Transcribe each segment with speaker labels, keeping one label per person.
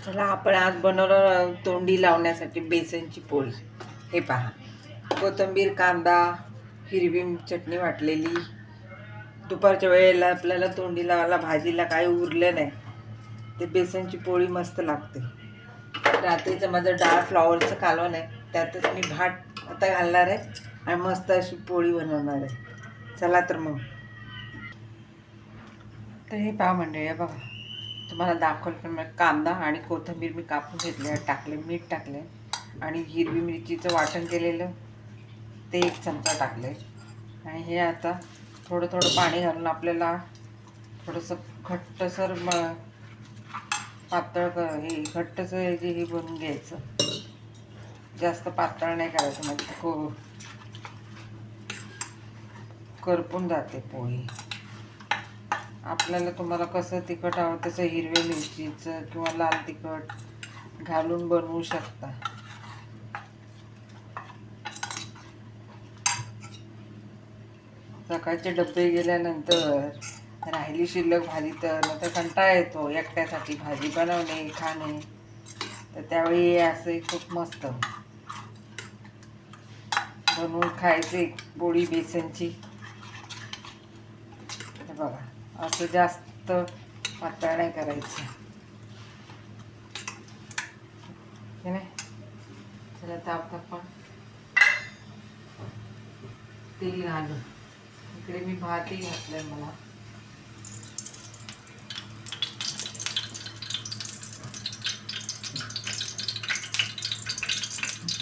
Speaker 1: चला आपण आज बनवलं तोंडी लावण्यासाठी बेसनची पोळी. हे पहा, कोथिंबीर, कांदा, हिरवी चटणी वाटलेली. दुपारच्या वेळेला आपल्याला तोंडी लावायला भाजीला काही उरलं नाही, ते बेसनची पोळी मस्त लागते. रात्रीचं माझं डाळ फ्लॉवरचं कालवण आहे, त्यातच मी भात आता घालणार आहे आणि मस्त अशी पोळी बनवणार आहे. चला तर मग. तर हे पहा मंडळी, बघा तुम्हाला दाखवलं पण कांदा आणि कोथिंबीर मी कापून घेतले, टाकले, मीठ टाकले आणि हिरवी मिरचीचं वाटण केलेलं ते 1 चमचा टाकले. आणि हे आता थोडं थोडं पाणी घालून आपल्याला थोडंसं घट्टसर पातळ हे घट्टसर हे बनवून घ्यायचं. जास्त पातळ नाही करायचं, म्हणजे करपून जाते पोळी. आपल्याला तुम्हाला कसं तिखट हवं तसं हिरव्या मिरचीचं किंवा लाल तिखट घालून बनवू शकता. सकाळचे डबे गेल्यानंतर राहिली शिल्लक भाजी तर कंटाळा येतो एकट्यासाठी भाजी बनवणे खाणे, तर त्यावेळी असे खूप मस्त बनवून खायचे पोळी बेसनची. हे बघा, असं जास्त पातळ नाही करायचं, हे नाही. चला तर आपण तेल घालू. इकडे मी भातही घातलाय. मला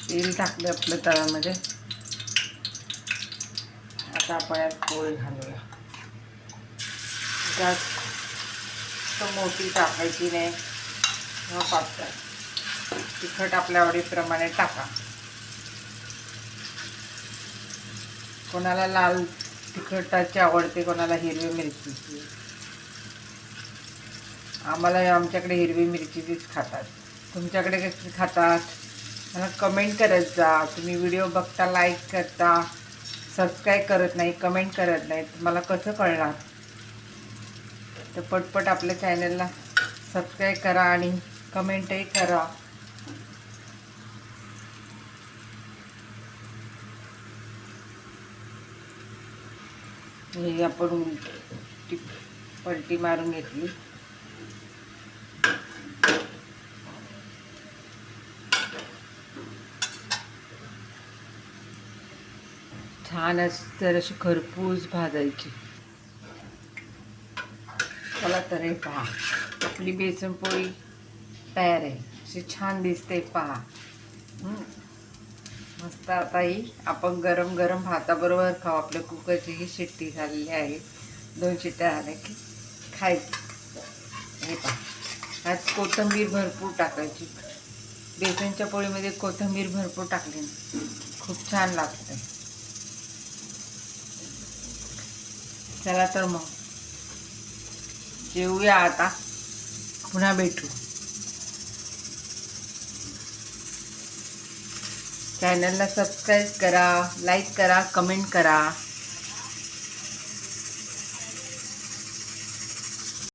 Speaker 1: तेल टाकलं आपल्या तव्यामध्ये. आता आपण यात पोळी घालूया. जास्त मोठी टाकायची नाही किंवा पातळ. तिखट आपल्या आवडीप्रमाणे टाका. कोणाला लाल तिखटाची आवडते, कोणाला हिरवी मिरचीची. आमच्याकडे हिरवी मिरचीचीच खातात. तुमच्याकडे कशी खातात मला कमेंट करत जा. तुम्ही व्हिडिओ बघता, लाईक करता, सबस्क्राईब करत नाही, कमेंट करत नाही, मला कसं कळणार? तर पटपट आपल्या चॅनलला सबस्क्राईब करा आणि कमेंटही करा. हे आपण पलटी मारून घेतली. छान अशी खरपूस भाजायची. चला तर हे पहा, आपली बेसन पोळी तयार आहे. अशी छान दिसते, पहा मस्त. आता ही आपण गरम गरम भाताबरोबर खाऊ. आपल्या कुकरची ही शिट्टी झालेली आहे. 2 शिट्ट्या झाल्या की खायचं. हे पहा, ह्यात कोथिंबीर भरपूर टाकायची. बेसनच्या पोळीमध्ये कोथिंबीर भरपूर टाकली खूप छान लागते. चला तर मग जेवूया आता, पुन्हा भेटू. चॅनलला सबस्क्राईब करा, लाईक करा, कमेंट करा.